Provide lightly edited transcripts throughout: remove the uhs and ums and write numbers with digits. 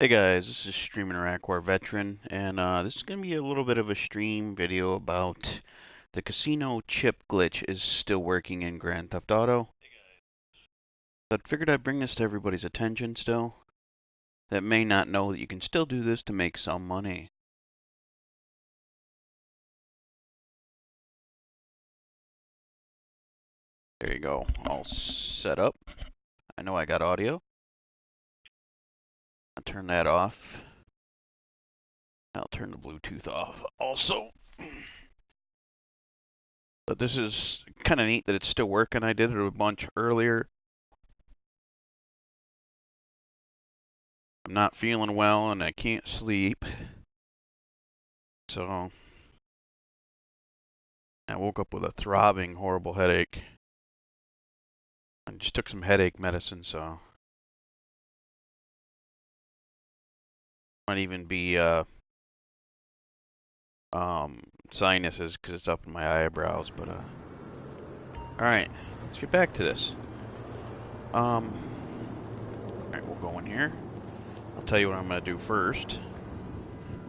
Hey guys, this is Streaming War Veteran, and this is going to be a little bit of a stream video about the casino chip glitch is still working in Grand Theft Auto. But figured I'd bring this to everybody's attention still, that may not know that you can still do this to make some money. There you go, all set up. I know I got audio. I'll turn that off. I'll turn the Bluetooth off also. But this is kind of neat that it's still working. I did it a bunch earlier. I'm not feeling well and I can't sleep. So I woke up with a throbbing, horrible headache. I just took some headache medicine, so might even be sinuses because it's up in my eyebrows. But all right, let's get back to this. All right, we'll go in here. I'll tell you what I'm gonna do first.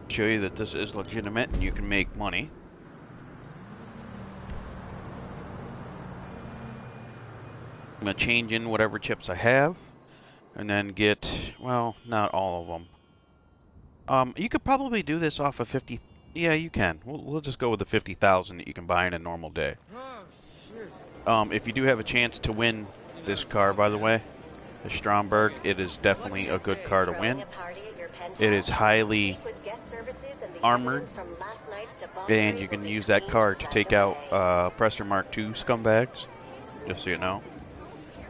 Show you that this is legitimate and you can make money. I'm gonna change in whatever chips I have, and then get, well, not all of them. You could probably do this off of 50. Yeah, you can. We'll just go with the 50,000 that you can buy in a normal day. If you do have a chance to win this car, by the way, the Stromberg, it is definitely a good car to win. It is highly armored, and you can use that car to take out Presser Mark II scumbags, just so you know.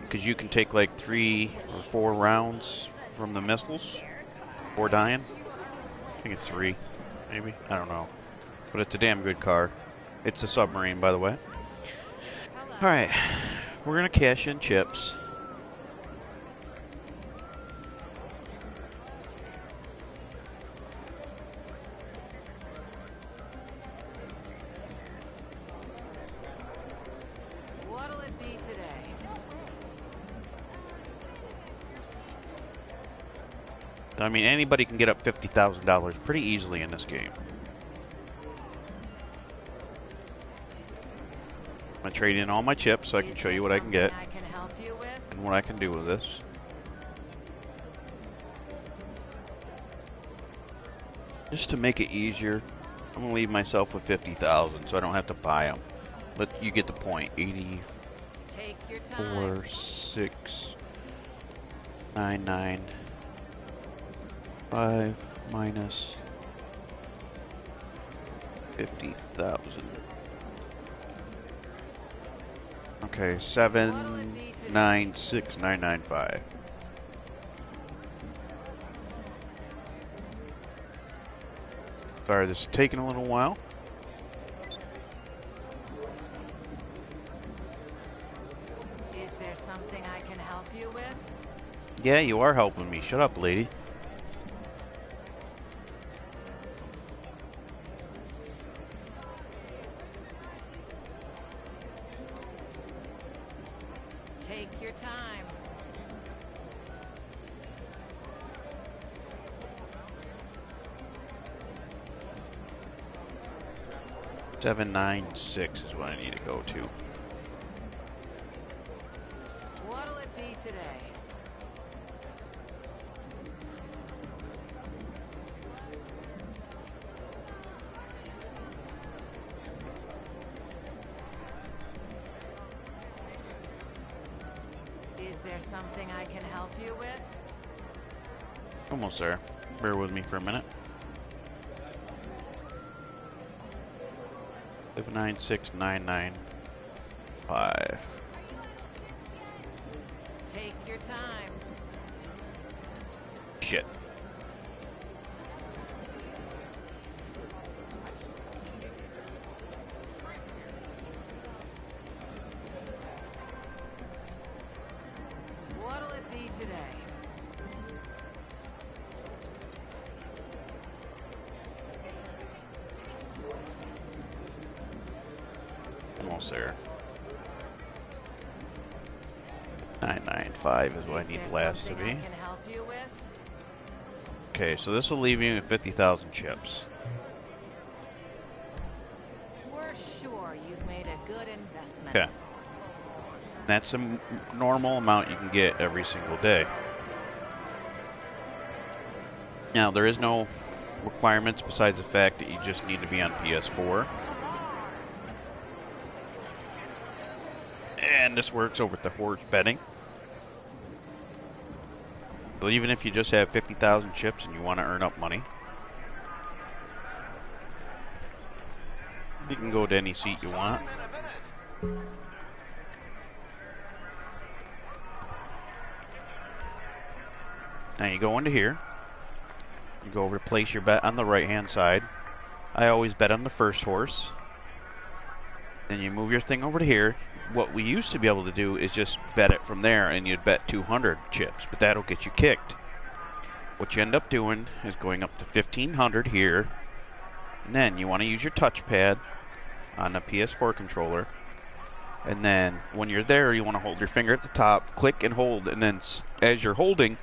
Because you can take like 3 or 4 rounds from the missiles before dying. I think it's 3, maybe. I don't know. But it's a damn good car. It's a submarine, by the way. Alright, we're going to cash in chips. What'll it be today? I mean, anybody can get up $50,000 pretty easily in this game. I'm going to trade in all my chips so I can show you what I can get and what I can do with this. Just to make it easier, I'm going to leave myself with 50,000 so I don't have to buy them. But you get the point. 84, 6, 9, 9, 5 minus 50,000. Okay, 7,96995. Sorry, this is taking a little while. Is there something I can help you with? Yeah, you are helping me. Shut up, lady. Take your time. Seven, 9, 6 is what I need to go to. What'll it be today? Is there something I can help you with? Almost there. Bear with me for a minute. 7,96995. Take your time. Shit. What'll it be today? Almost there. 995 is what I need the last to be. I can help you with? Okay, so this will leave you with 50,000 chips. We're sure you've made a good investment. Okay. That's a normal amount you can get every single day. Now, there is no requirements besides the fact that you just need to be on PS4. And this works over the horse betting. So even if you just have 50,000 chips and you want to earn up money, you can go to any seat you want. Now you go into here. You go over to place your bet on the right hand side. I always bet on the first horse. Then you move your thing over to here. What we used to be able to do is just bet it from there, and you'd bet 200 chips, but that'll get you kicked. What you end up doing is going up to 1,500 here, and then you want to use your touchpad on the PS4 controller, and then when you're there, you want to hold your finger at the top, click and hold, and then as you're holding,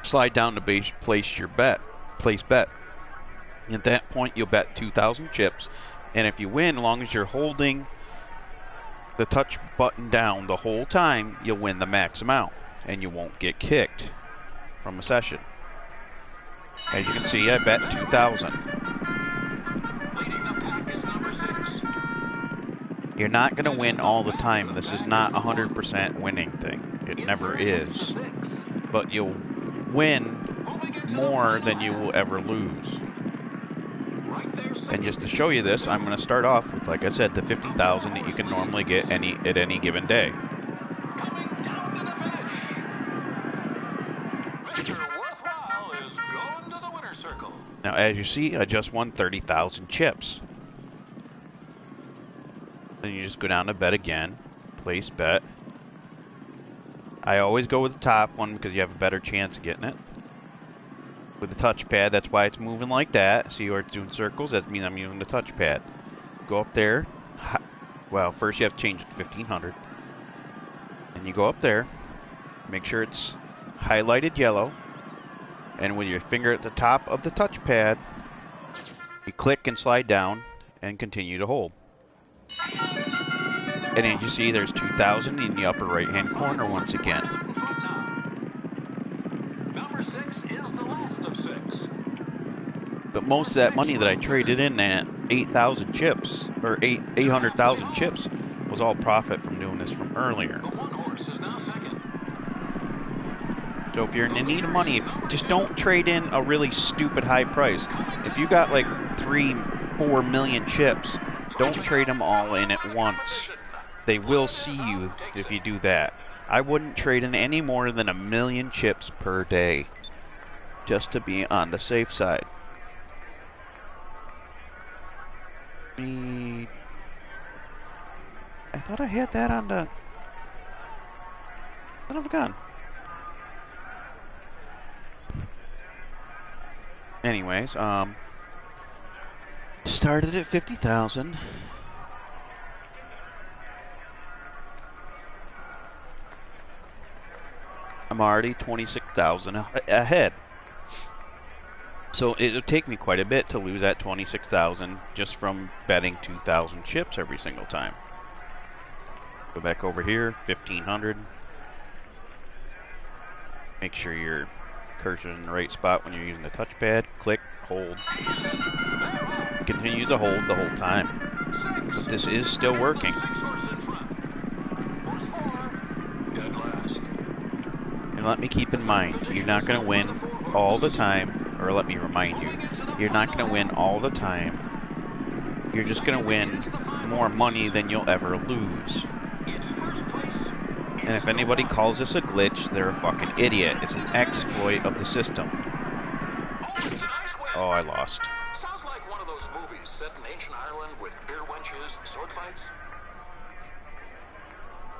slide down to place your bet. Place bet. At that point, you'll bet 2,000 chips, and if you win, as long as you're holding the touch button down the whole time, you'll win the max amount, and you won't get kicked from a session. As you can see, I bet 2,000. You're not going to win all the time. This is not a 100% winning thing. It never is. But you'll win more than you will ever lose. And just to show you this, I'm going to start off with, like I said, the 50,000 that you can normally get at any given day. Coming down to the finish. Mr. Worthwhile is going to the winner's circle. Now, as you see, I just won 30,000 chips. Then you just go down to bet again, place bet. I always go with the top one because you have a better chance of getting it. With the touchpad, that's why it's moving like that. See where it's doing circles? That means I'm using the touchpad. Go up there. Well, first you have to change it to 1,500. And you go up there. Make sure it's highlighted yellow. And with your finger at the top of the touchpad, you click and slide down and continue to hold. And then you see there's 2,000 in the upper right hand corner once again. Number 6 is the last of 6. But most of that money that I traded in at 8,000 chips, or 800,000 chips, was all profit from doing this from earlier. The one horse is now second. So if you're in need of money, just don't trade in a really stupid high price. If you got like 3-4 million chips, don't trade them all in at once. They will see you if you do that. I wouldn't trade in any more than 1 million chips per day, just to be on the safe side. I thought I had that on the... Son of a gun. Anyways, started at 50,000. I'm already 26,000 ahead. So it'll take me quite a bit to lose that 26,000 just from betting 2,000 chips every single time. Go back over here, 1,500. Make sure your cursor in the right spot when you're using the touchpad. Click, hold. Continue to hold the whole time. But this is still working. Dead last. And let me keep in mind, you're not going to win all the time, or let me remind you, you're not going to win all the time. You're just going to win more money than you'll ever lose. And if anybody calls this a glitch, they're a fucking idiot. It's an exploit of the system. Oh, I lost. Sounds like one of those movies set in ancient Ireland with beer wenches and sword fights.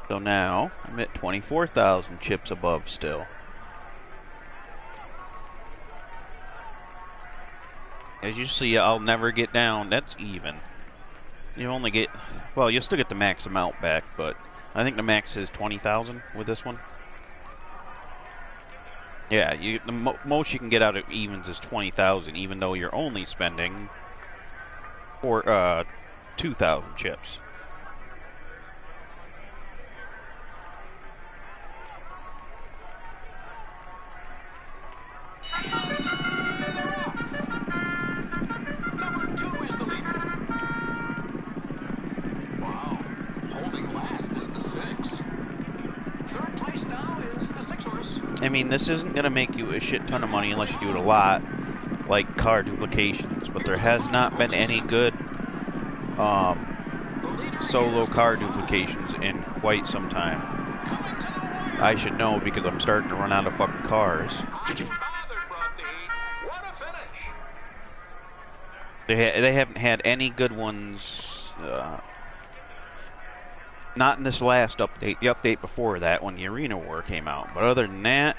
So now, I'm at 24,000 chips above still. As you see, I'll never get down. That's even. You only get... Well, you'll still get the max amount back, but... I think the max is 20,000 with this one. Yeah, the most you can get out of evens is 20,000, even though you're only spending 2,000 chips. Number 2 is the leader. Wow. Holding last is the 6. Third place now is the 6 horse. I mean, this isn't going to make you a shit ton of money unless you do it a lot, like car duplications, but there has not been any good solo car duplications in quite some time. I should know because I'm starting to run out of fucking cars. They haven't had any good ones. Not in this last update. The update before that, when the Arena War came out. But other than that,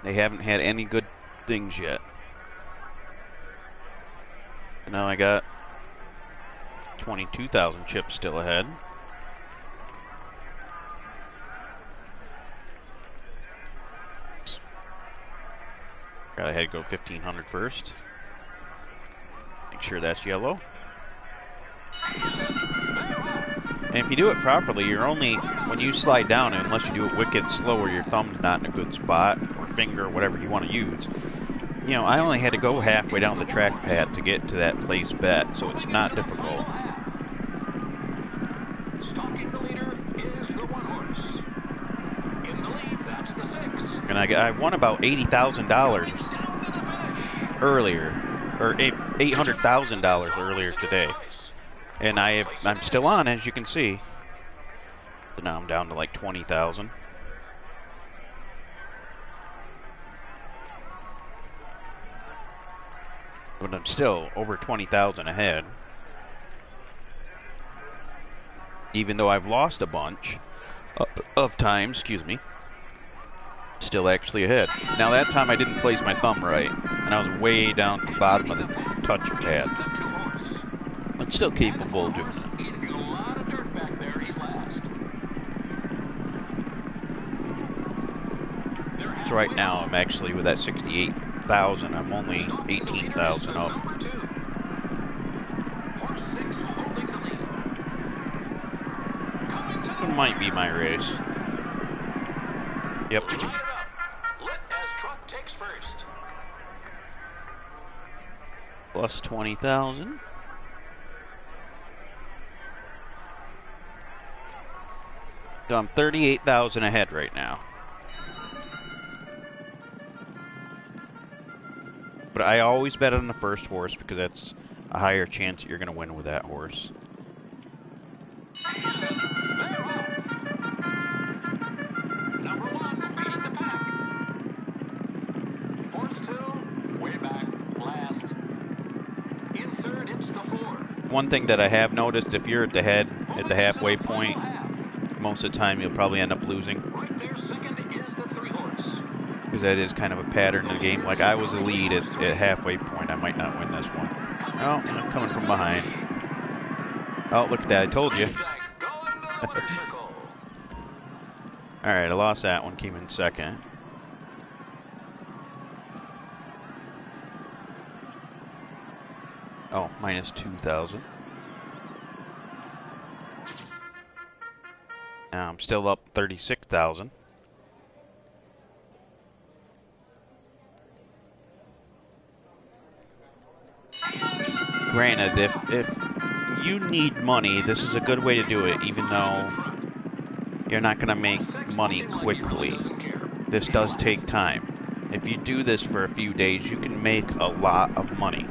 they haven't had any good things yet. Now I got 22,000 chips still ahead. Gotta head go 1,500 first. Make sure that's yellow. And if you do it properly, you're only, when you slide down, unless you do it wicked slow or your thumb's not in a good spot, or finger, or whatever you want to use, you know, I only had to go halfway down the trackpad to get to that place bet, so it's not difficult. Stalking the leader is the 1 horse. In the lead, that's the 6. And I won about $80,000 earlier, or $800,000 earlier today. And I'm still on, as you can see. So now I'm down to like 20,000. But I'm still over 20,000 ahead. Even though I've lost a bunch of time, excuse me. Still actually ahead. Now that time I didn't place my thumb right, and I was way down at the bottom of the touchpad. But still capable of doing it. Eating a lot of dirt back there. He's last. So right now I'm actually with that 68,000. I'm only 18,000 up. Number 2. Horse 6 holding the lead. Coming to the It might be my race. Yep. Line it up. Lit as truck takes first. Plus 20,000. So I'm 38,000 ahead right now. But I always bet on the first horse because that's a higher chance that you're going to win with that horse. Number 1 leading the pack. Horse 2 way back last. In third, it's the 4. One thing that I have noticed, if you're at the head, at the halfway point, most of the time you'll probably end up losing. Right there, second is the 3 horse. Because that is kind of a pattern in the game. Like I was the lead at halfway point. I might not win this one. Oh, I'm coming from behind. Oh, look at that. I told you. Alright, I lost that one. Came in second. Oh, minus 2,000. Now I'm still up 36,000. Granted, if you need money, this is a good way to do it, even though you're not going to make money quickly. This does take time. If you do this for a few days, you can make a lot of money.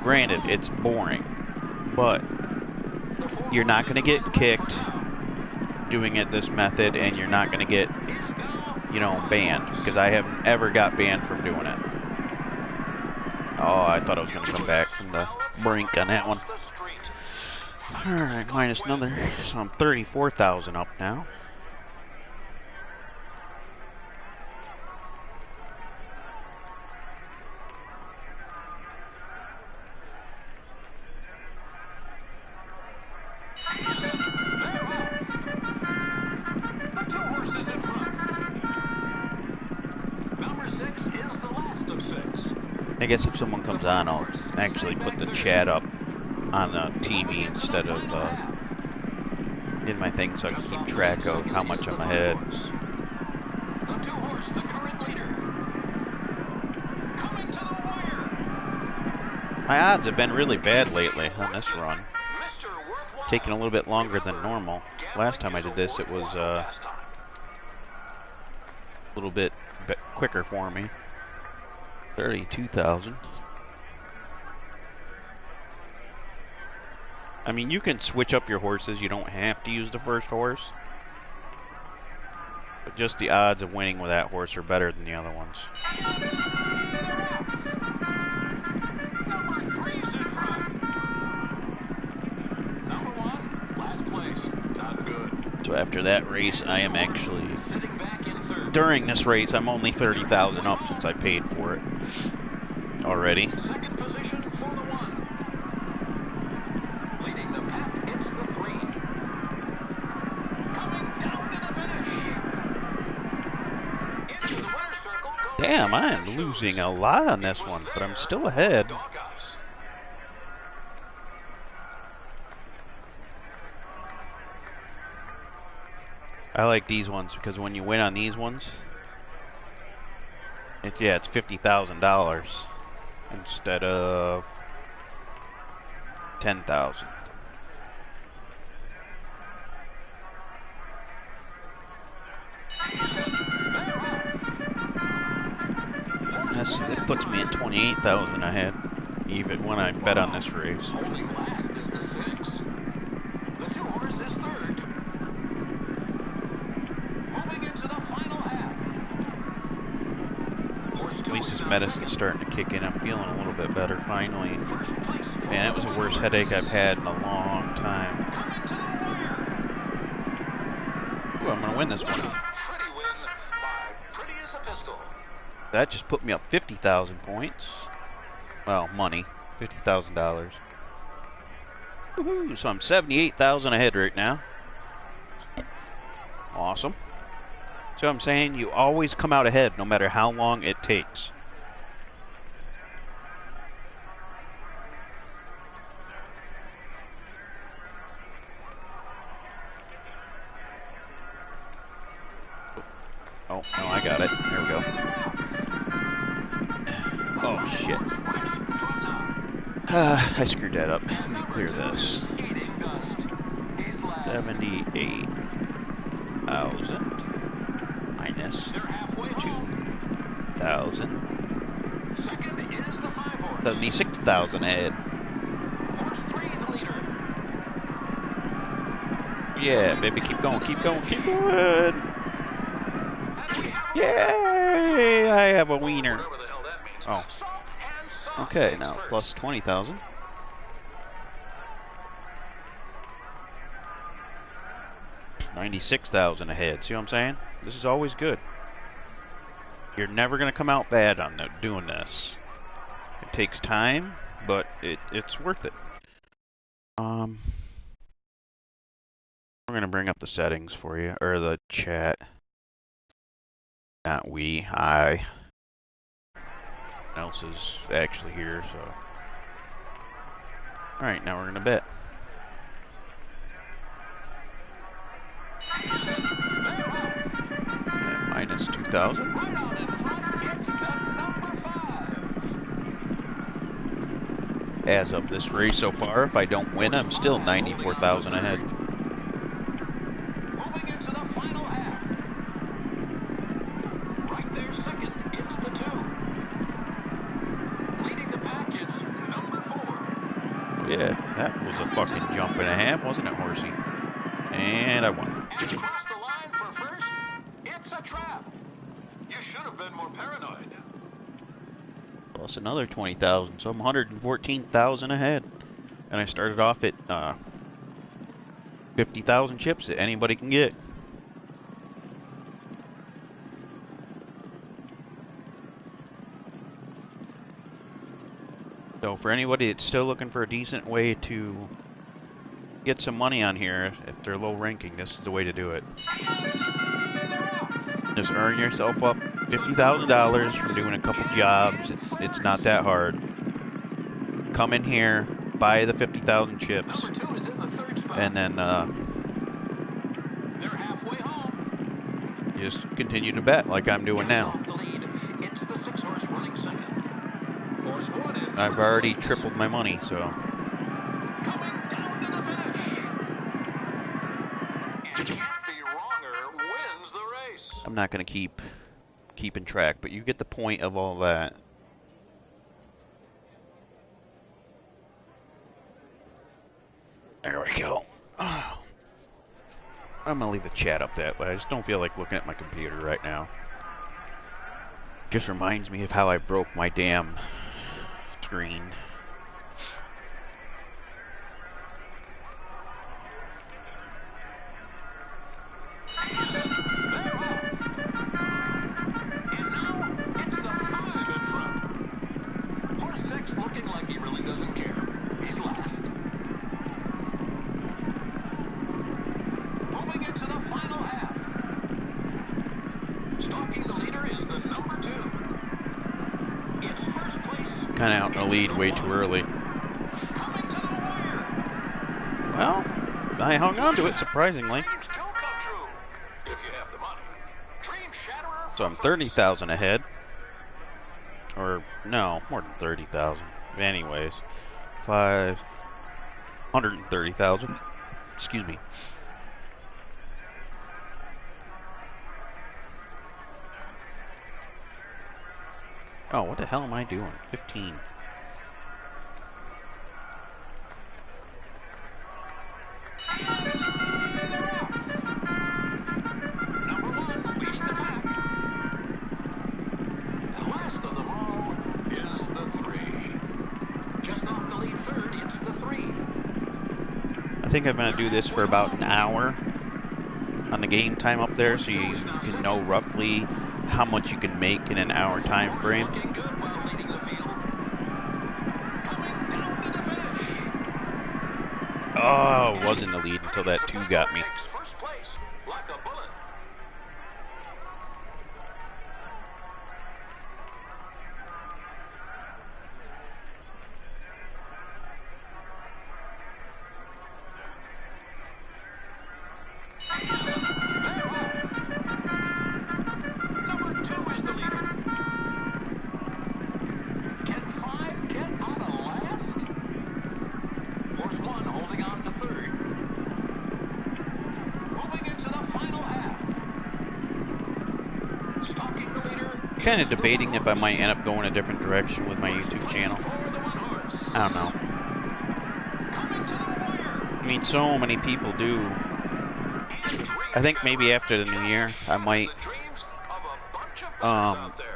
Granted, it's boring, but you're not going to get kicked doing it this method, and you're not going to get, you know, banned, because I haven't ever got banned from doing it. Oh, I thought I was going to come back from the brink on that one. Alright, minus another, so I'm 34,000 up now. The 2 horses in front. Number 6 I guess if someone comes on, I'll actually put the chat up on the TV instead of in my thing, so I can keep track of how much I'm ahead. The 2-horse, the current leader. Coming to the wire. My odds have been really bad lately on this run. Mr. Worthwhile. It's taking a little bit longer than normal. Last time I did this, it was a little bit quicker for me. 32,000. I mean, you can switch up your horses. You don't have to use the first horse. But just the odds of winning with that horse are better than the other ones. Number 3's in front. Number 1, last place. Not good. So after that race, I am actually... Sitting back in third. During this race, I'm only 30,000 up since I paid for it already. Second position for the 1. Leading the pack, it's the 3. Coming down to the finish. Into the winner's circle goes. Damn, I am losing a lot on this one, but I'm still ahead. Doghouse. I like these ones because when you win on these ones, it's $50,000 instead of 10,000. It puts me at 28,000 ahead, even when I bet on this race. Holding last is the 6. The 2-horse is third. Moving into the final half. Horse At 2 least is this now medicine's second. starting to kick in. I'm feeling a little bit better finally. First place for Man, it was the worst headache I've had in a long time. coming to the wire. Ooh, I'm gonna win this one. Pretty win by pretty as a pistol. That just put me up 50,000 points. Well, money, $50,000. Woohoo! So I'm 78,000 ahead right now. Awesome. So I'm saying you always come out ahead, no matter how long it takes. Oh, no, I got it. There we go. Oh, shit. I screwed that up. Let me clear this. 78,000 minus 2,000. Second is the 5-horse. 76,000 ahead. Horse 3, the leader. Yeah, baby, keep going, keep going, keep going. Yay! I have a wiener. Whatever the hell that means. Oh. Salt and sauce Okay, takes now first. plus 20,000. $96,000 ahead. See what I'm saying? This is always good. You're never gonna come out bad on doing this. It takes time, but it's worth it. We're gonna bring up the settings for you, or the chat. Not we, I. Else is actually here, so. Alright, now we're gonna bet. And minus 2,000. Right on in front, it's the number 5. As of this race so far, if I don't win, I'm still 94,000 ahead. Moving into the final half. Right there second, it's the 2. Leading the pack, it's number 4. Yeah, that was a fucking jump and a half, wasn't it, horsey? And I won. And across the line for first, it's a trap. You should have been more paranoid. Plus another 20,000, so I'm 114,000 ahead. And I started off at 50,000 chips that anybody can get. So for anybody that's still looking for a decent way to get some money on here, if they're low ranking, this is the way to do it. Just earn yourself up $50,000 from doing a couple jobs. It's not that hard. Come in here, buy the 50,000 chips, Number 2 is in the third spot. and then They're halfway home. just continue to bet like I'm doing Just now. off the lead, it's the 6-horse running second. Horse 1 in I've first already place. tripled my money, so Coming down to the finish. And Can't Be Wronger wins the race. I'm not gonna keep keeping track, but you get the point of all that. There we go. I'm gonna leave the chat up that way. I just don't feel like looking at my computer right now. Just reminds me of how I broke my damn screen. They're off. And now it's the 5 in front. Horse 6 looking like he really doesn't care. He's last. Moving into the final half. Stalking the leader is the number 2. It's first place. Kind of out in the lead way too early. Coming to the wire. Well, I hung on to it surprisingly. Dreams do come true if you have the money. Dream Shatterer. So I'm 30,000 ahead. Or no, more than 30,000. Anyways, 530,000. Excuse me. Oh, what the hell am I doing? 15. Number 1 leading the pack. And last of them all is the 3. Just off the lead third, it's the 3. I think I'm going to do this for about an hour on the game time up there so you can know roughly how much you can make in an hour time frame. Looking good while leading the field. Coming down to the finish. Oh, I was in the lead until that 2 got me. First place, like a bullet. Number 2 is the leader. Can 5 get out of last? Horse 1 holding on to third. Moving into the final half. Stalking the leader. Kind of debating if I might end up going a different direction with my YouTube channel. For the 1 horse. I don't know. Coming to the wire. I mean, so many people do. I think maybe after the new year, I might The dreams of a bunch of bettors out there.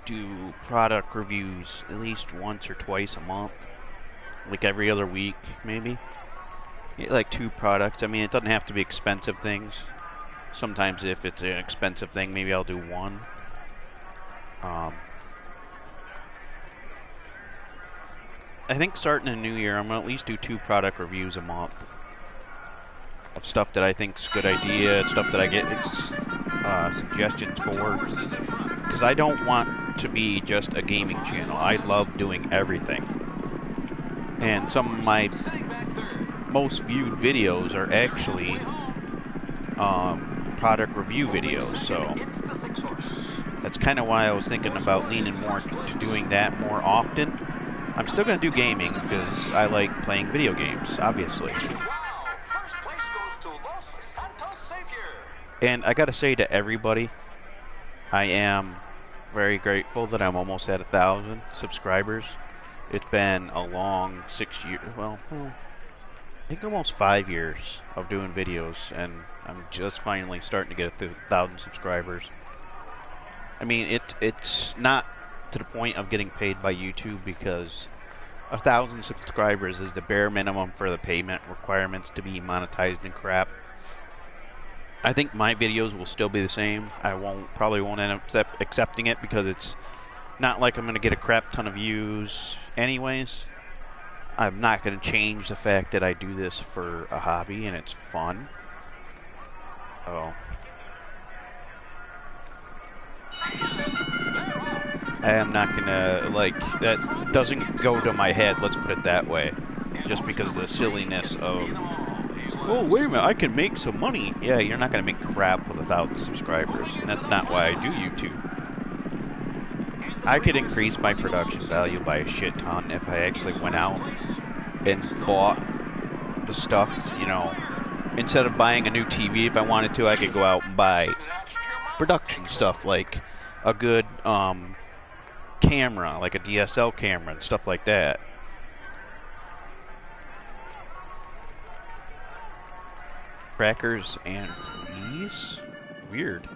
do product reviews at least once or twice a month, like every other week maybe. Yeah, like 2 products. I mean, it doesn't have to be expensive things. Sometimes if it's an expensive thing, maybe I'll do 1. I think starting in the new year, I'm gonna at least do 2 product reviews a month of stuff that I think's a good idea, stuff that I get suggestions for. Horses in front. Because I don't want to be just a gaming channel. I love doing everything. And some of my Sitting back third. most viewed videos are actually product review videos. So It's the 6 horse. that's kind of why I was thinking about leaning more to doing that more often. I'm still going to do gaming because I like playing video games, obviously. Wow, first place goes to Los Santos Savior. And I got to say to everybody, I am very grateful that I'm almost at 1,000 subscribers. It's been a long 6 years, well, I think almost 5 years of doing videos, and I'm just finally starting to get to 1,000 subscribers. I mean, it's not to the point of getting paid by YouTube because 1,000 subscribers is the bare minimum for the payment requirements to be monetized and crap. I think my videos will still be the same. I probably won't end up accepting it because it's not like I'm going to get a crap ton of views anyways. I'm not going to change the fact that I do this for a hobby and it's fun. So I am not gonna, like, that doesn't go to my head, let's put it that way. Just because of the silliness of, oh, wait a minute, I can make some money. Yeah, you're not gonna make crap with 1,000 subscribers, and that's not why I do YouTube. I could increase my production value by a shit ton if I actually went out and bought the stuff, you know. Instead of buying a new TV, if I wanted to, I could go out and buy production stuff, like a good camera, like a DSL camera and stuff like that. Crackers and peas? Weird.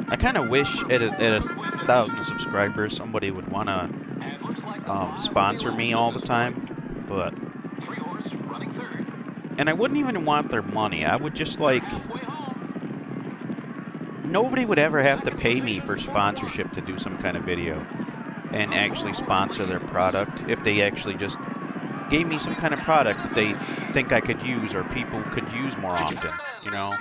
I kind of wish at a 1,000 subscribers somebody would want to sponsor me all the time, but and I wouldn't even want their money. I would just like, nobody would ever have to pay me for sponsorship to do some kind of video and actually sponsor their product if they actually just gave me some kind of product that they think I could use or people could use more often, you know.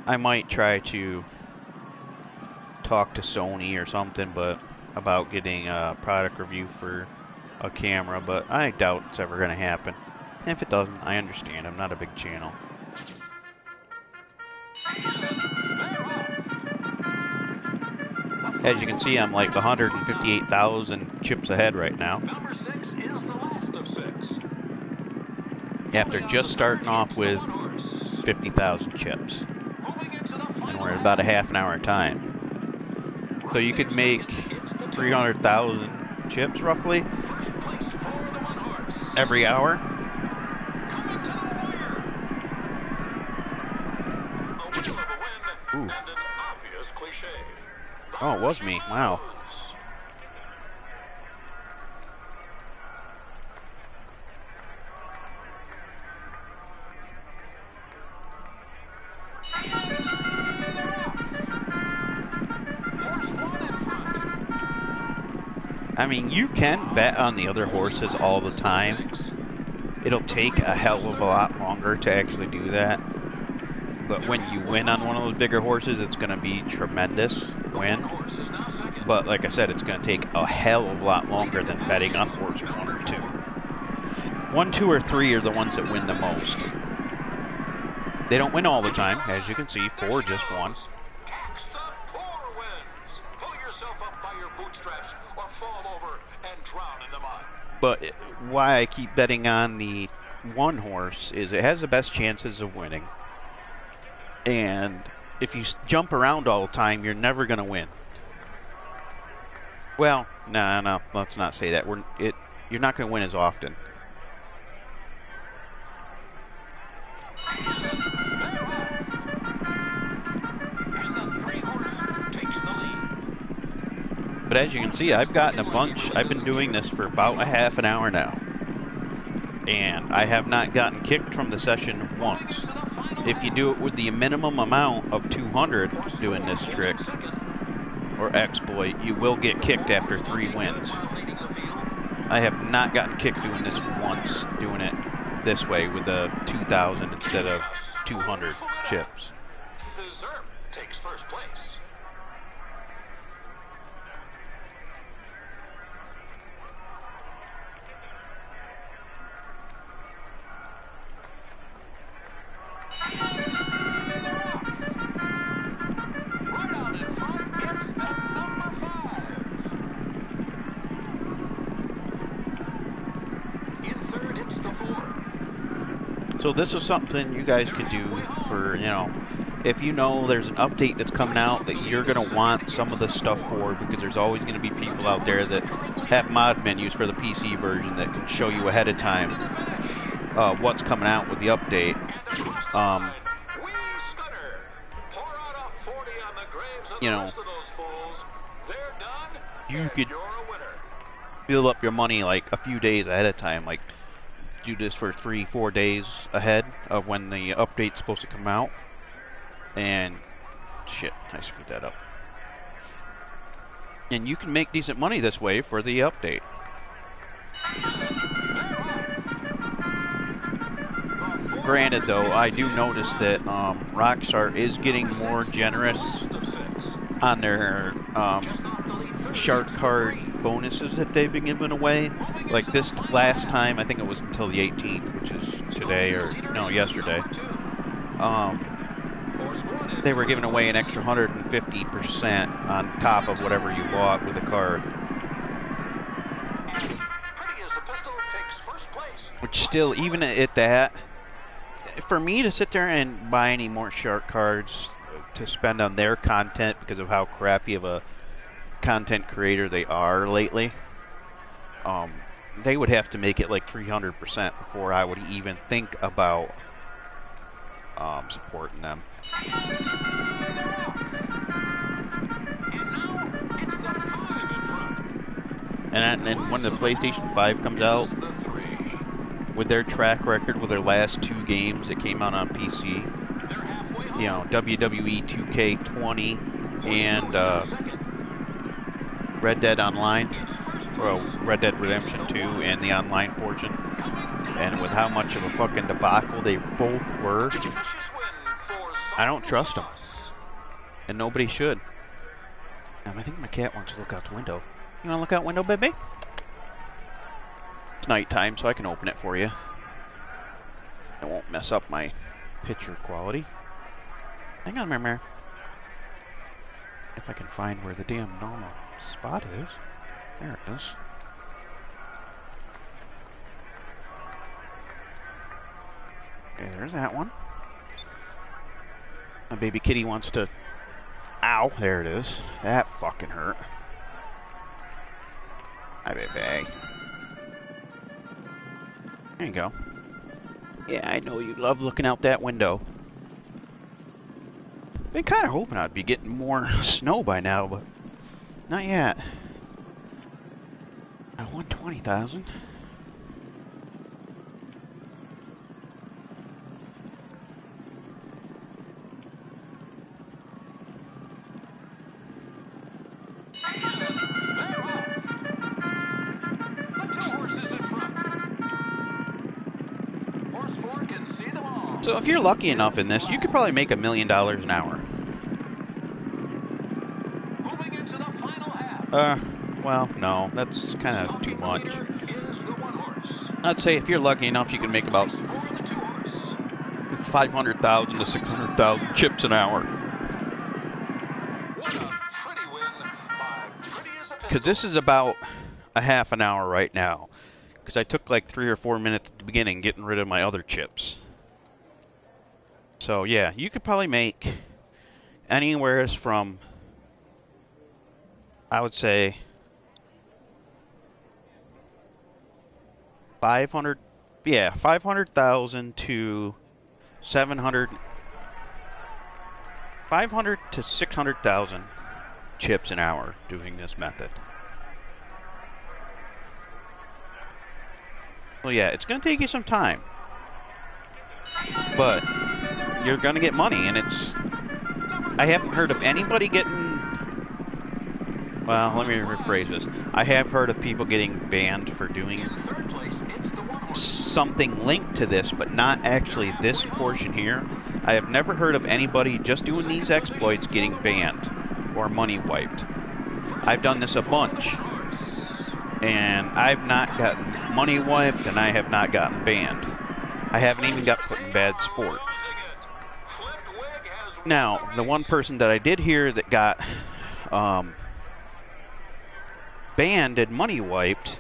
I might try to talk to Sony or something, but about getting a product review for a camera, but I doubt it's ever going to happen. And if it doesn't, I understand. I'm not a big channel. As you can see, I'm like 158,000 chips ahead right now. After just starting off with 50,000 chips. And we're at about a half an hour time. So you could make 300,000 chips roughly every hour. Ooh. Oh, it was me. Wow. I mean, you can bet on the other horses all the time. It'll take a hell of a lot longer to actually do that. But when you win on one of those bigger horses, it's going to be tremendous win. But like I said, it's going to take a hell of a lot longer than betting on horse 1 or 2. 1, 2, or 3 are the ones that win the most. They don't win all the time, as you can see. 4 just won. But why I keep betting on the 1 horse is it has the best chances of winning. And if you jump around all the time, you're never going to win. Well, no, let's not say that. You're not going to win as often. But as you can see, I've gotten a bunch. I've been doing this for about a half an hour now. And I have not gotten kicked from the session once. If you do it with the minimum amount of 200 doing this trick or exploit, you will get kicked after 3 wins. I have not gotten kicked doing this once, doing it this way with a 2,000 instead of 200 chips. Takes first place. So this is something you guys could do for, you know, if you know there's an update that's coming out that you're going to want some of this stuff for, because there's always going to be people out there that have mod menus for the PC version that can show you ahead of time what's coming out with the update. You know, you could build up your money like a few days ahead of time, like do this for 3-4 days ahead of when the update's supposed to come out. And shit, I screwed that up. And you can make decent money this way for the update. Granted, though, I do notice that Rockstar is getting more generous on their shark card bonuses that they've been giving away. Like this last time, I think it was until the 18th, which is today, or no, yesterday. They were giving away an extra 150% on top of whatever you bought with the card. Which still, even at that, for me to sit there and buy any more shark cards to spend on their content because of how crappy of a content creator they are lately, they would have to make it like 300% before I would even think about supporting them. And then when the PlayStation 5 comes out, with their track record with their last 2 games that came out on PC, you know, WWE 2K20 and Red Dead Online, well, Red Dead Redemption 2 and the online portion, and with how much of a fucking debacle they both were, I don't trust them, and nobody should. I think my cat wants to look out the window. You want to look out the window, baby? It's nighttime, so I can open it for you. It won't mess up my picture quality. Hang on, Mare. If I can find where the damn normal spot is. There it is. Okay, there's that one. My baby kitty wants to... Ow, there it is. That fucking hurt. Hi, baby. There you go. Yeah, I know you love looking out that window. Been kind of hoping I'd be getting more snow by now, but not yet. 120,000. So if you're lucky enough in this, you could probably make $1 million an hour. Moving into the final half. Well, no, that's kind of too much. I'd say if you're lucky enough, you can make about 500,000 to 600,000 chips an hour. Because this is about a half an hour right now. Because I took like 3 or 4 minutes at the beginning getting rid of my other chips. So yeah, you could probably make anywhere from, I would say, 500,000 to 500 to 600,000 chips an hour doing this method. Well, yeah, it's going to take you some time, but you're going to get money, and it's... I haven't heard of anybody getting... Well, let me rephrase this. I have heard of people getting banned for doing something linked to this, but not actually this portion here. I have never heard of anybody just doing these exploits getting banned or money wiped. I've done this a bunch, and I've not gotten money wiped, and I have not gotten banned. I haven't even got put in bad sport. Now, the one person that I did hear that got banned and money wiped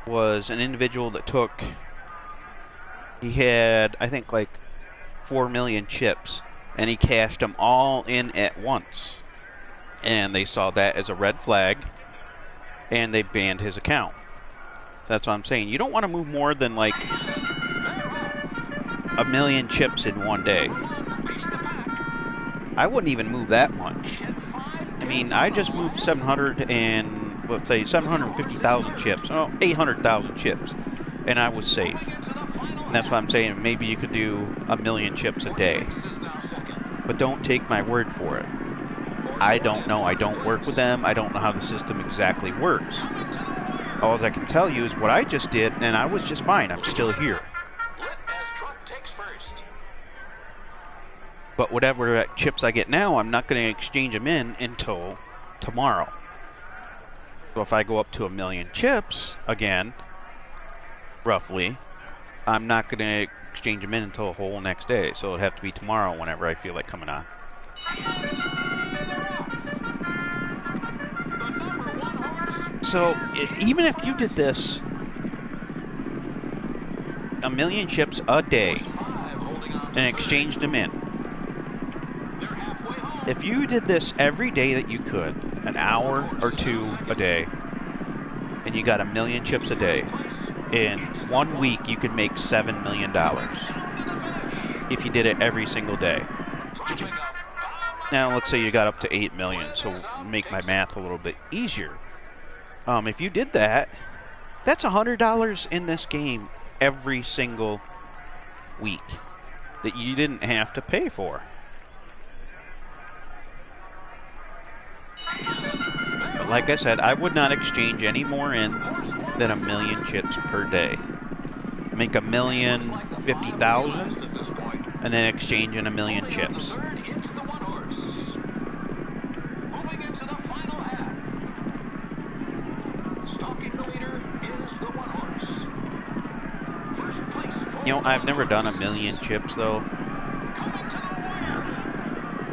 was an individual that took... He had, I think, like 4 million chips, and he cashed them all in at once. And they saw that as a red flag, and they banned his account. That's what I'm saying. You don't want to move more than like 1 million chips in one day. I wouldn't even move that much. I mean, I just moved 750,000 chips. Oh, 800,000 chips. And I was safe. And that's why I'm saying maybe you could do 1 million chips a day. But don't take my word for it. I don't know. I don't work with them. I don't know how the system exactly works. All I can tell you is what I just did, and I was just fine. I'm still here. But whatever chips I get now, I'm not going to exchange them in until tomorrow. So if I go up to 1,000,000 chips again, roughly, I'm not going to exchange them in until the whole next day. So it'll have to be tomorrow whenever I feel like coming on. So even if you did this 1,000,000 chips a day and exchanged them in, if you did this every day that you could, an hour or two a day, and you got 1,000,000 chips a day, in 1 week you could make $7 million if you did it every single day. Now let's say you got up to 8 million, so make my math a little bit easier. If you did that, that's $100 in this game every single week that you didn't have to pay for. But like I said, I would not exchange any more in than 1,000,000 chips per day. Make 1,050,000 and then exchange in 1,000,000 chips. You know, I've never done 1,000,000 chips though.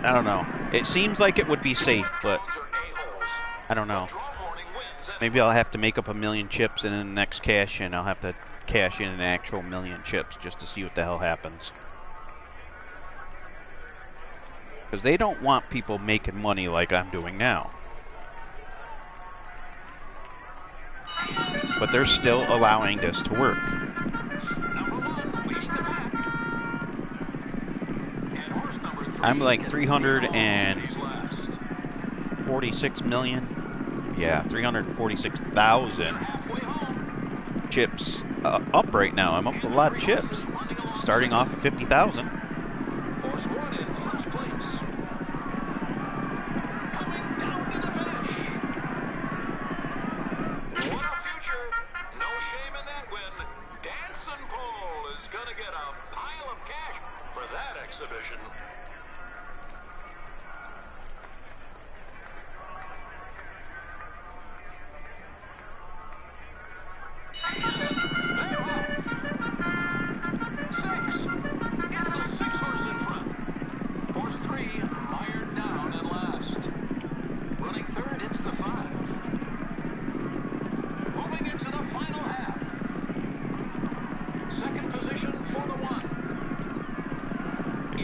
I don't know. It seems like it would be safe, but I don't know. Maybe I'll have to make up 1,000,000 chips, and in the next cash in, I'll have to cash in an actual 1,000,000 chips just to see what the hell happens. Because they don't want people making money like I'm doing now. But they're still allowing this to work. I'm like 346 million. Yeah, 346,000 chips up right now. I'm up to a lot of chips. Starting off at 50,000.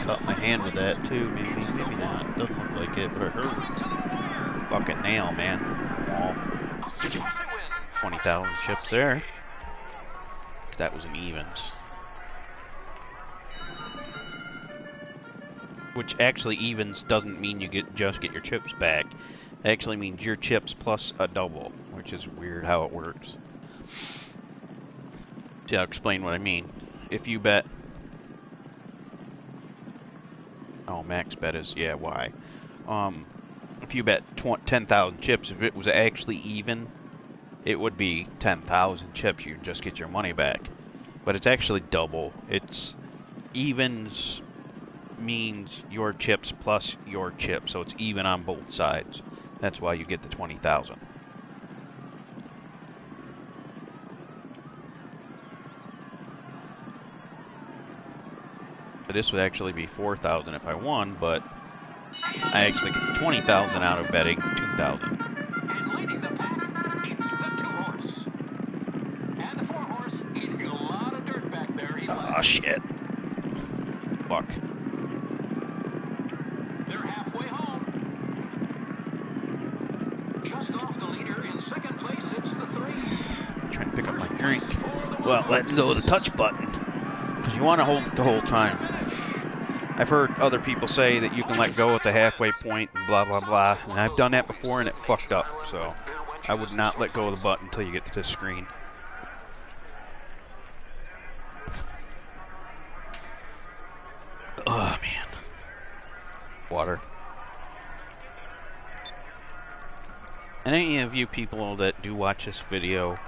Cut my hand with that too, maybe not. Doesn't look like it, but it hurt. Fucking nail, man. Wall. 20,000 chips there. That was an evens. Which actually evens doesn't mean you just get your chips back. It actually means your chips plus a double, which is weird how it works. See, I'll explain what I mean. If you bet... Oh, max bet is, yeah, why? If you bet 10,000 chips, if it was actually even, it would be 10,000 chips. You'd just get your money back. But it's actually double. It's evens means your chips plus your chips, so it's even on both sides. That's why you get the 20,000. This would actually be 4,000 if I won, but I actually get the 20,000 out of betting 2,000. And leading the pack, it's the 2-horse. And the 4-horse eating a lot of dirt back there. Oh, shit. Fuck. They're halfway home. Just off the leader in second place, it's the 3. Trying to pick up my drink. Well, letting go of the touch button. Because you want to hold it the whole time. I've heard other people say that you can let go at the halfway point and blah, blah, blah. And I've done that before and it fucked up. So I would not let go of the button until you get to this screen. Oh, man. Water. And any of you people that do watch this video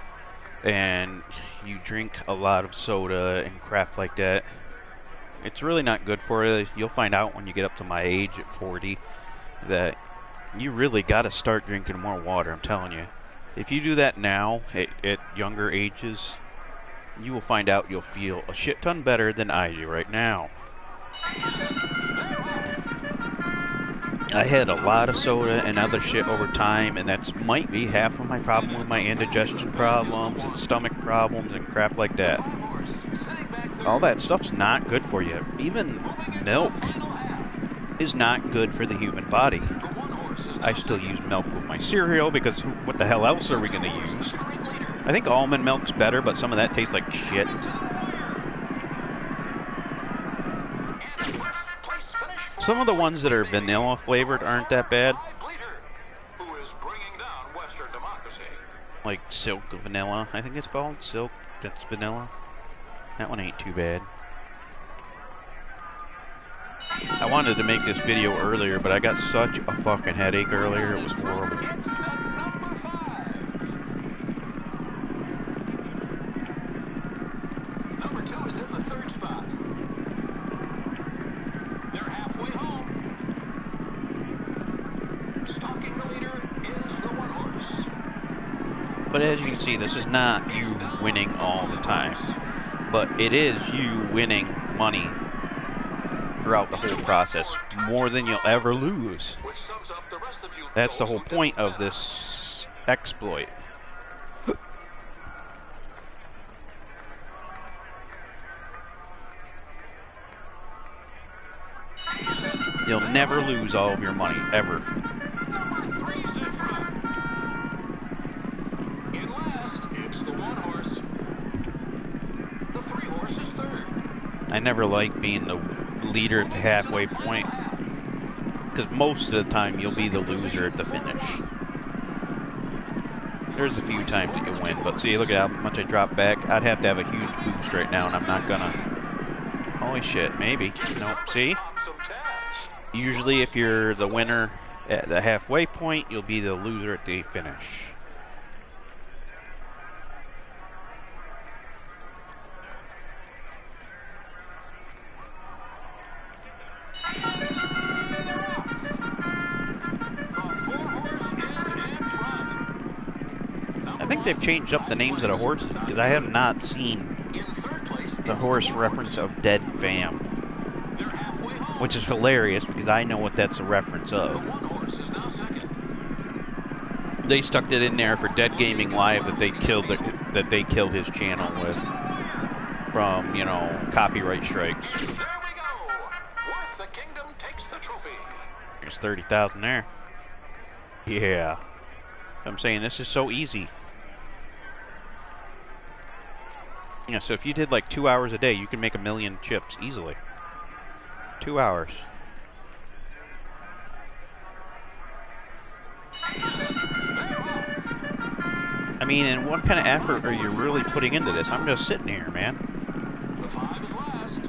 and you drink a lot of soda and crap like that, it's really not good for you. You'll find out when you get up to my age at 40 that you really got to start drinking more water, I'm telling you. If you do that now, at younger ages, you will find out you'll feel a shit ton better than I do right now. I had a lot of soda and other shit over time, and that's might be half of my problem with my indigestion problems and stomach problems and crap like that. All that stuff's not good for you. Even milk is not good for the human body. I still use milk with my cereal because what the hell else are we going to use? I think almond milk's better, but some of that tastes like shit. Some of the ones that are vanilla flavored aren't that bad. Like Silk Vanilla, I think it's called. Silk, that's vanilla. That one ain't too bad. I wanted to make this video earlier, but I got such a fucking headache earlier, it was horrible. Number 2 is in the 3rd spot. They're halfway home. Stalking the leader is the 1 horse. But as you can see, this is not you winning all the time. But it is you winning money throughout the whole process, more than you'll ever lose. That's the whole point of this exploit. You'll never lose all of your money, ever. Number 3's in front. In last, it's the 1 horse. The 3 horse is 3rd. I never like being the leader at the halfway point, because most of the time you'll be the loser at the finish. There's a few times that you win, but see, look at how much I dropped back. I'd have to have a huge boost right now, and I'm not gonna. Holy shit, maybe. Nope, see? Usually if you're the winner at the halfway point, you'll be the loser at the finish. I think they've changed up the names of the horses, because I have not seen the horse reference of Dead Fam. Which is hilarious, because I know what that's a reference of. They stuck it in there for Dead Gaming Live that they killed his channel with. From, you know, copyright strikes. There we go. Worth the Kingdom takes the trophy. There's 30,000 there. Yeah. I'm saying this is so easy. Yeah, so if you did like 2 hours a day, you can make 1 million chips easily. 2 hours. I mean, and what kind of effort are you really putting into this? I'm just sitting here, man. The 5 is last.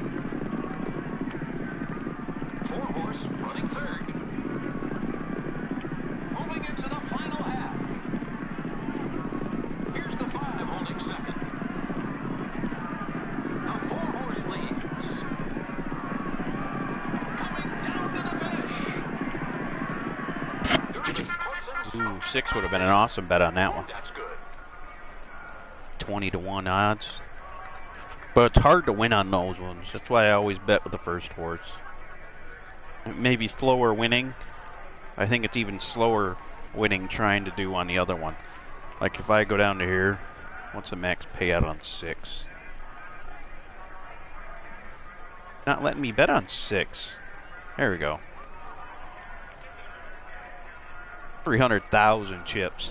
4 horse running 3rd. Moving into the final half. Here's the 5 holding 2nd. The 4 horse leads. Coming down to the finish. Ooh, 6 would have been an awesome bet on that one. That's good. 20 to 1 odds. But it's hard to win on those ones. That's why I always bet with the first horse. It may be slower winning. I think it's even slower winning trying to do on the other one. Like if I go down to here, what's the max payout on 6? Not letting me bet on 6. There we go. 300,000 chips.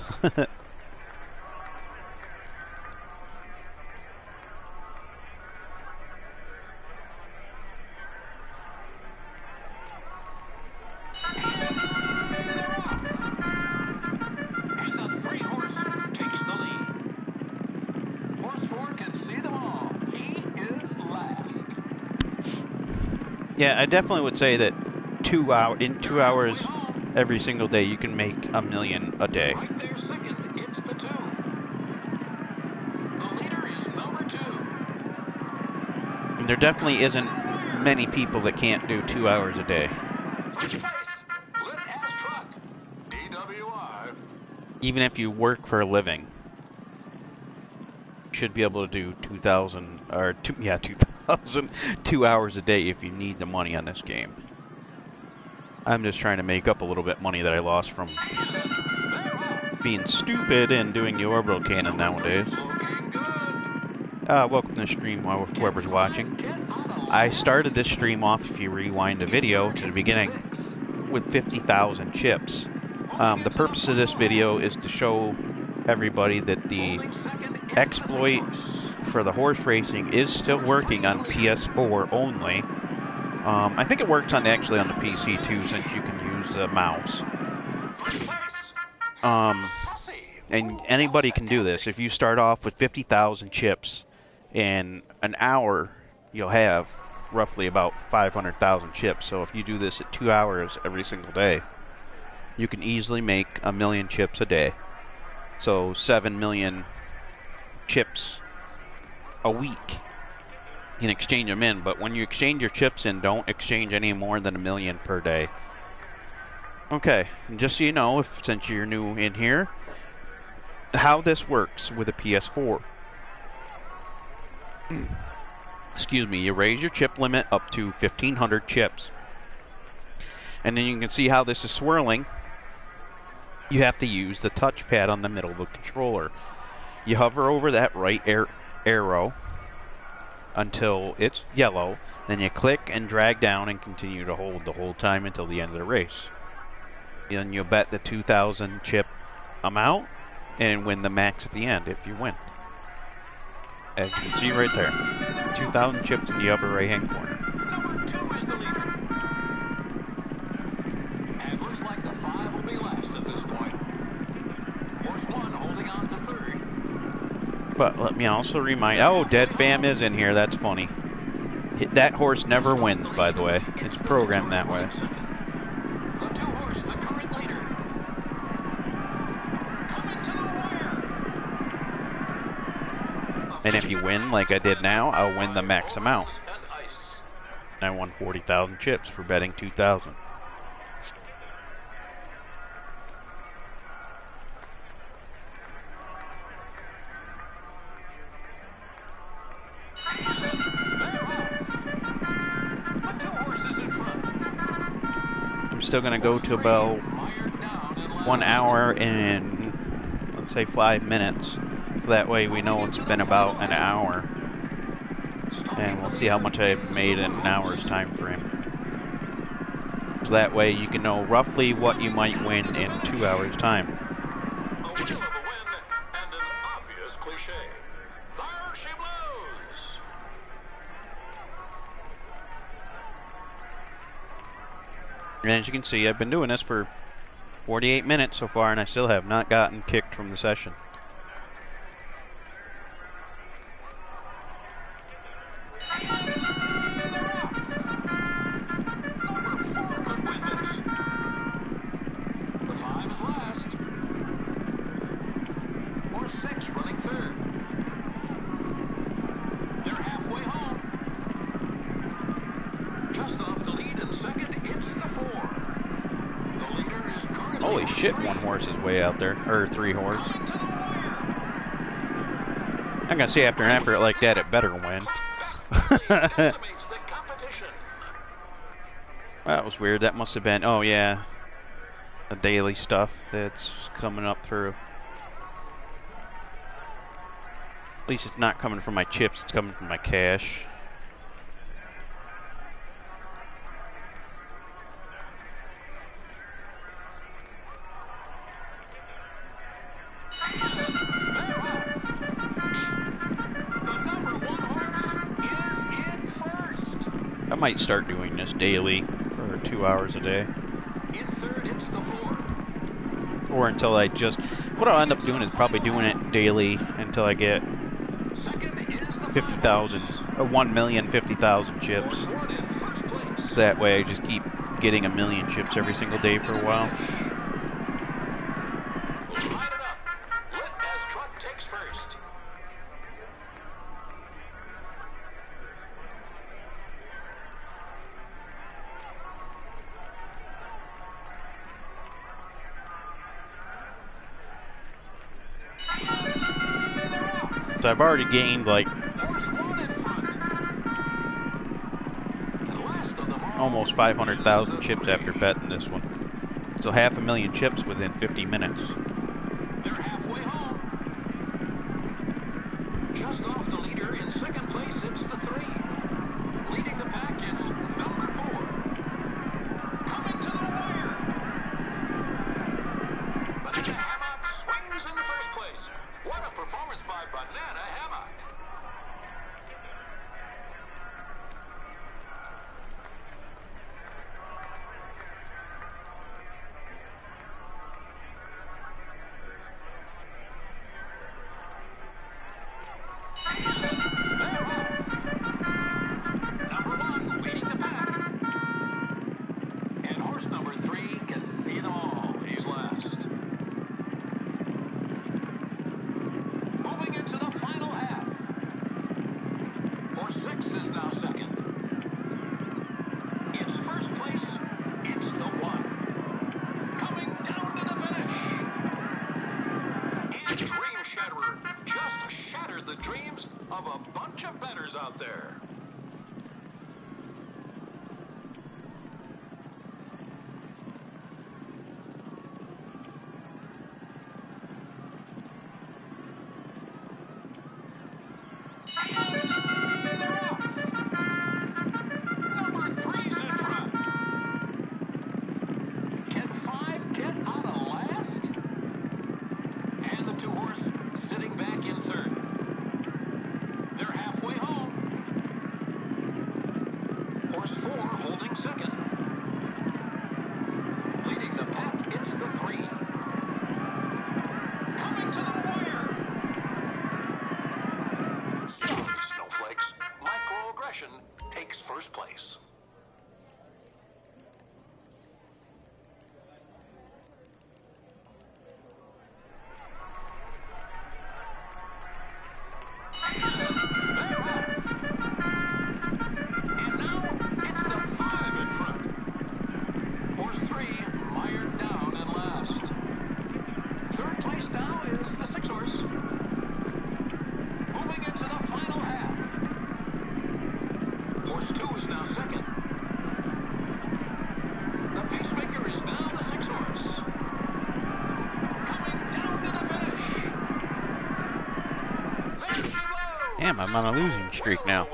Yeah, I definitely would say that in 2 hours every single day you can make 1 million a day. Right there second, it's the 2. The leader is number 2. And there definitely isn't many people that can't do 2 hours a day. First place, lit as truck. EWI. Even if you work for a living, you should be able to do 2,000 or 2,000 2 hours a day if you need the money on this game. I'm just trying to make up a little bit money that I lost from being stupid and doing the orbital cannon nowadays. Looking good. Welcome to the stream, whoever's watching. I started this stream off, if you rewind the video to the beginning, with 50,000 chips. The purpose of this video is to show everybody that the exploit for the horse racing is still working on PS4 only. I think it works actually on the PC too, since you can use the mouse. And anybody can do this. If you start off with 50,000 chips, in an hour you'll have roughly about 500,000 chips. So if you do this at 2 hours every single day, you can easily make 1 million chips a day. So 7 million chips a week. You can exchange them in, but when you exchange your chips in, don't exchange any more than 1 million per day. Okay, and just so you know, since you're new in here, how this works with a PS4. Excuse me, you raise your chip limit up to 1,500 chips. And then you can see how this is swirling. You have to use the touchpad on the middle of the controller. You hover over that right arrow until it's yellow, then you click and drag down and continue to hold the whole time until the end of the race. Then you'll bet the 2,000 chip amount and win the max at the end if you win. As you can see right there, 2,000 chips in the upper right hand corner. Number 2 is the leader. And looks like the 5 will be last at this point. Horse 1 holding on to 3rd. But let me also remind... Oh, Dead Fam is in here. That's funny. That horse never wins, by the way. It's programmed that way. The 2 horse, the current leader. Coming to the wire. And if you win, like I did now, I'll win the max amount. I won 40,000 chips for betting 2,000. I'm still going to go to about 1 hour and, let's say, 5 minutes. So that way we know it's been about an hour. And we'll see how much I've made in an hour's time frame. So that way you can know roughly what you might win in 2 hours' time. A wheel of a win and an obvious cliche. There she blows. And as you can see, I've been doing this for 48 minutes so far, and I still have not gotten kicked from the session. Holy shit, 1 horse is way out there. Or 3 horse. I'm gonna say after an effort like that, it better win. That was weird. That must have been, oh yeah, the daily stuff that's coming up through. At least it's not coming from my chips, it's coming from my cash. I might start doing this daily for 2 hours a day. In 3rd, it's the 4. Or until I just... What I'll end up doing is probably doing it daily until I get 50,000, 1,050,000 chips. So that way I just keep getting 1 million chips every single day for a while. I've already gained like Horse 1 in front. And last of them all almost is 500,000 the chips 3. after betting this one. So 500,000 chips within 50 minutes. They're halfway home. Just off the leader in second place, it's the 3. Leading the pack, it's number 4. Coming to the wire. Banana Hammock swings into first place. What a performance by Banana Hammock. Number 1 leading the pack. And horse number 3 can see them all. He's last. Moving into the final half. Horse 6 is now second. It's first place. It's the 1. Coming down to the finish. And Dream Shatterer just shattered the dreams of a bunch of bettors out there. They're off. Number 3's in front. Can 5 get out of last? And the 2-horse sitting back in third. They're halfway home. Horse 4 holding second. Leading the pack, it's the 3. Coming to the wire. Sorry, snowflakes. Microaggression takes first place. They're off. And now it's the 5 in front. Horse 3 mired down and last. Third place now is the 6-horse. Moving into the final half. Horse 2 is now second. The pacemaker is now the 6-horse. Coming down to the finish. There she goes. Damn, I'm on a losing streak now.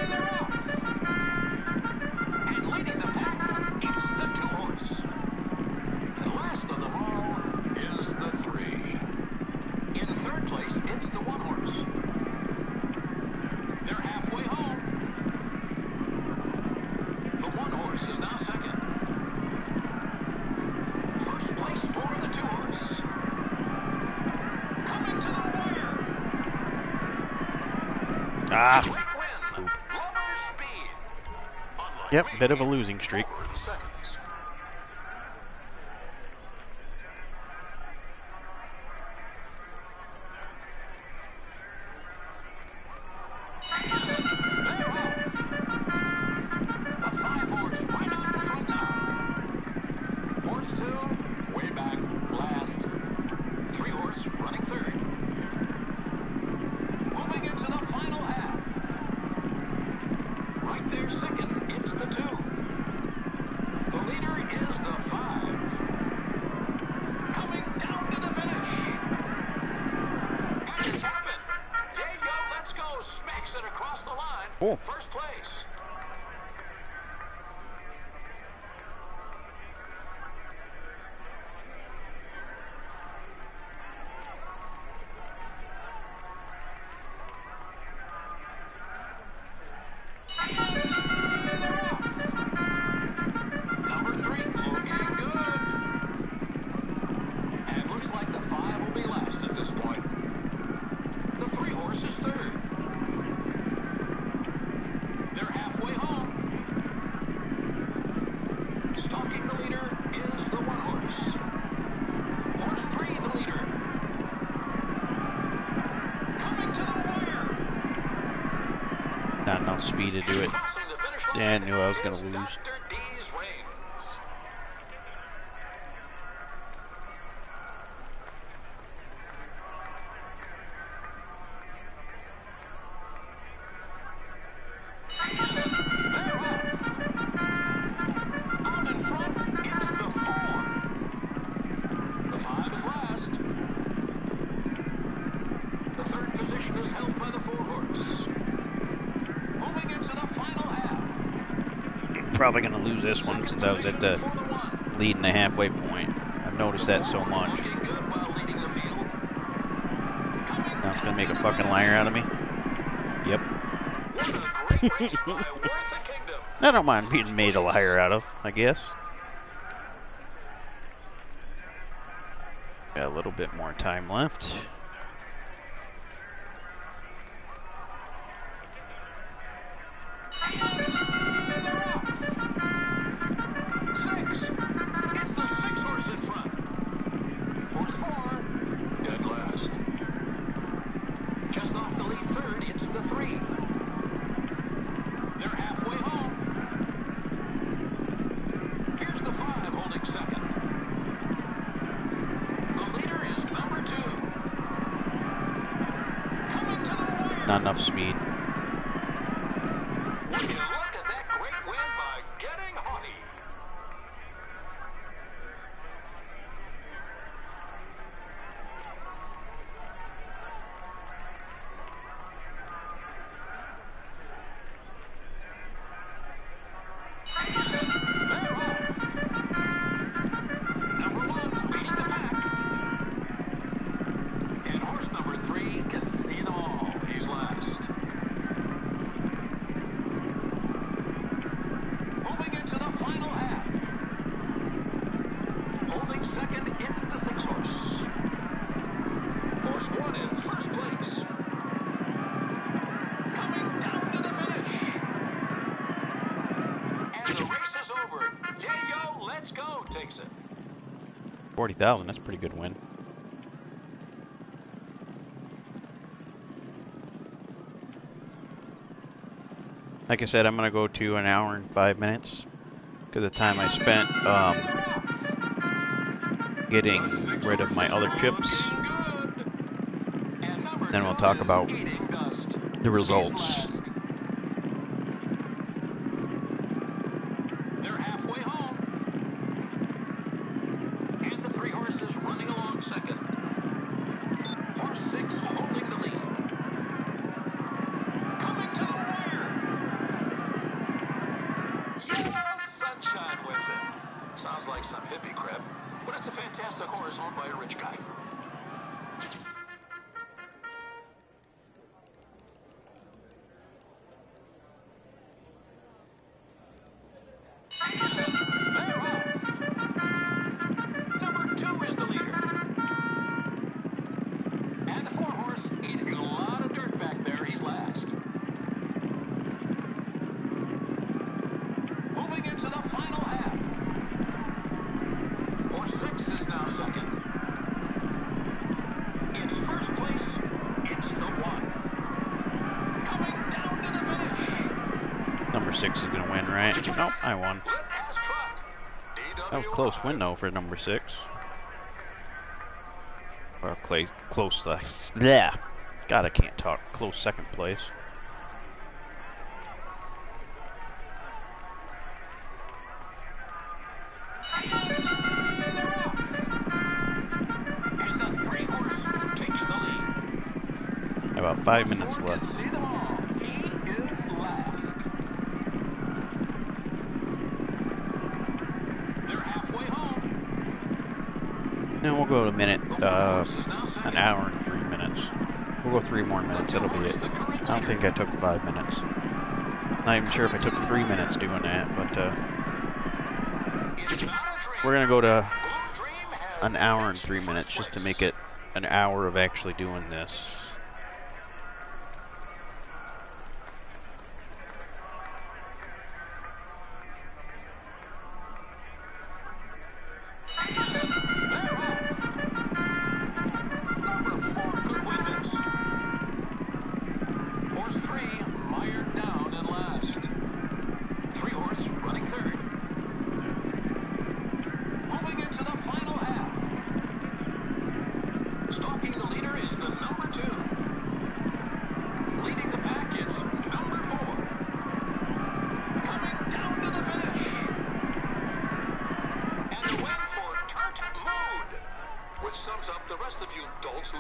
They're off. And leading the pack, it's the 2-horse. And last of them all is the 3. In third place, it's the 1-horse. They're halfway home. The 1-horse is now second. First place for the 2-horse. Coming to the wire. Ah. Quick win. Lower speed. Unlike Yep, me, bit of a losing streak. over the seconds. They're off. The 5-horse right out in front now. Horse 2, way back, last. 3-horse running third. Moving into the final half. Right there second, it's the 2. The leader is the 5. Coming down to the finish. And it's happened. Yayo, let's go. Smacks it across the line. Cool. First place. They're off. Number 3 looking good. And looks like the 5 will be last at this point. The 3-horse is third. They're halfway home. Stalking the leader is the 1-horse. Horse 3 the leader. Coming to the wire. Not enough speed to do it. Crossing the finish line Yeah, I knew I was gonna is lose. Dr. D's Reigns. They're off. Out in front, it's the 4. The 5 is last. The third position is held by the 4 horse. Moving into the final half. Probably gonna lose this one since I was at the lead in the halfway point. I've noticed that so much. Looking good while leading the field. Now it's gonna make a fucking liar out of me. Yep. What a great race by Worth the Kingdom. I don't mind being made a liar out of, I guess. Got a little bit more time left. They're off. 6. It's the 6 horse in front. Horse 4, dead last. Just off the lead third, it's the 3. They're halfway home. Here's the 5 holding second. The leader is number 2. Coming to the wire. Not enough speed. Would you look at that great win by getting haughty? They're off. Number 1 leading the pack. And horse number 3 can see them all. He's last. Moving into the final half. Holding second, it's the 6 horse. Horse 1 in first place. Coming down to the finish. And the race is over. Yayo, let's go, takes it. 40,000, that's a pretty good win. Like I said, I'm gonna go to an hour and 5 minutes because the time I spent getting rid of my other chips. Then we'll talk about the results. They're halfway home. And the 3 horses running along second. Horse 6 holding the lead. Coming to the wire. Yellow Sunshine wins it. Sounds like some hippie crap, but it's a fantastic horse owned by a rich guy. They're off. Number 2 is the leader. And the 4 horse eating a lot of dirt back there. He's last. Moving into the final half. Horse 6 is now second. It's first place. It's the 1. Coming down to the finish. Number 6 is gonna win, right? Nope, I won. Lit as truck. That was a close win though for number 6. Or close. Yeah. God, I can't talk. Close second place. They're off. And the 3 horse takes the lead. About 5 minutes Ford left. can see them all. He is last. They're halfway home. Then we'll go to a minute, The 1 horse is now an second. hour and 3 minutes. We'll go 3 more minutes, that'll be it. I don't think I took 5 minutes. Not even sure if I took 3 minutes doing that, but It's not a dream. we're gonna go to Blue Dream has an hour and 6 3 in minutes first just to place. make it an hour of actually doing this. Number 4 could win this. Horse 3 mired down.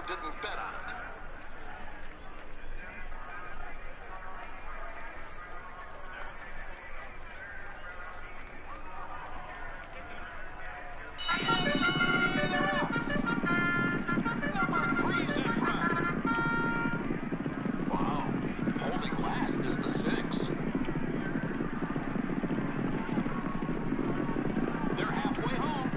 didn't bet on it. They're off. Number 3's in front. Wow. Holding last is the 6. They're halfway home.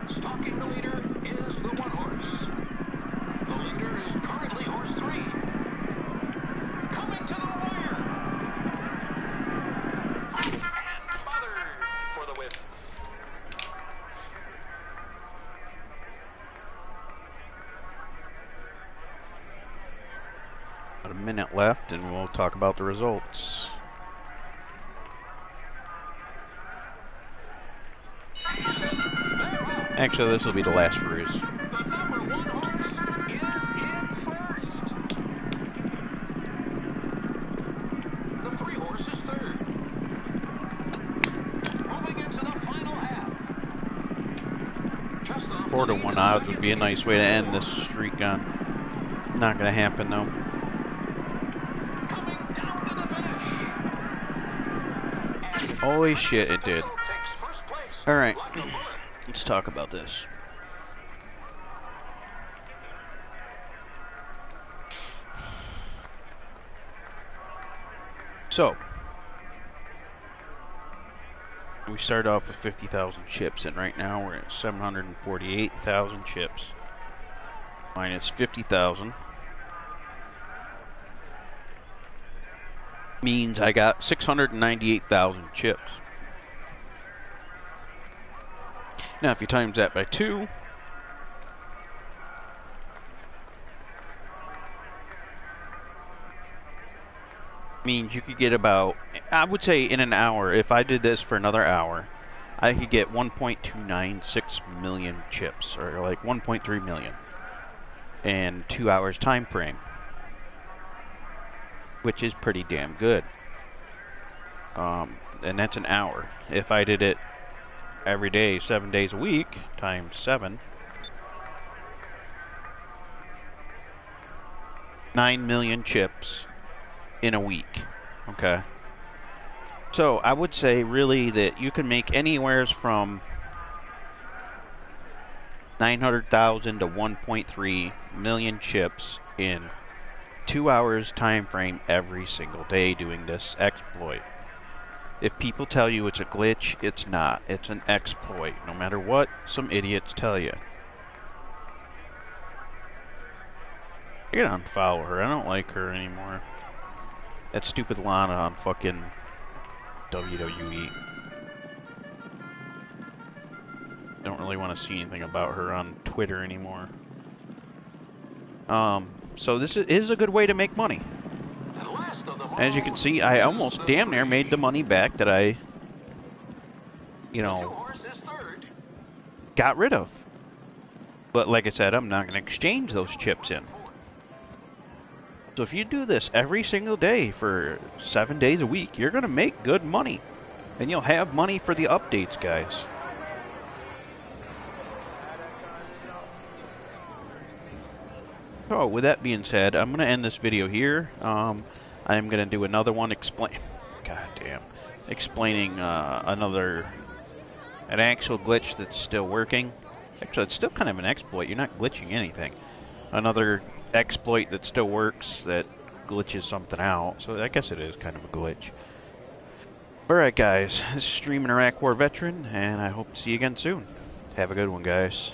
Stalking the leader is the 1 horse. The leader is currently horse 3. Coming to the wire. And bothered for the win. About a minute left, and we'll talk about the results. Actually, this will be the last ruse. The number 1 horse is in first. The 3 horse is third. Moving into the final half. Just off 4 to the 1 lead odds in would be a second nice is way to end Phil. this streak on. Not gonna happen though. Coming down to the finish. And Holy shit, it did. takes first place. Alright, Like a bullet. let's talk about this. So, we started off with 50,000 chips, and right now we're at 748,000 chips. Minus 50,000 means I got 698,000 chips. Now, if you times that by 2, means you could get about, I would say in an hour, if I did this for another hour, I could get 1.296 million chips, or like 1.3 million, in 2 hours time frame, which is pretty damn good. And that's an hour. If I did it every day, 7 days a week, times 7, 9 million chips in a week. Okay. So I would say really that you can make anywhere from 900,000 to 1.3 million chips in 2 hours time frame every single day doing this exploit. If people tell you it's a glitch, it's not. It's an exploit, no matter what some idiots tell you. I gotta unfollow her. I don't like her anymore. That stupid Lana on fucking WWE. Don't really want to see anything about her on Twitter anymore. So this is a good way to make money. And last of them all As you can see, I is almost the damn near 3. made the money back that I, The you 2 know, horse is third. got rid of. But like I said, I'm not going to exchange those chips in. So if you do this every single day for 7 days a week, you're going to make good money. And you'll have money for the updates, guys. So with that being said, I'm going to end this video here. I'm going to do another one explaining an actual glitch that's still working. Actually, it's still kind of an exploit. You're not glitching anything. Another exploit that still works that glitches something out. So I guess it is kind of a glitch. Alright guys, this is Streaming Iraq War Veteran, and I hope to see you again soon. Have a good one, guys.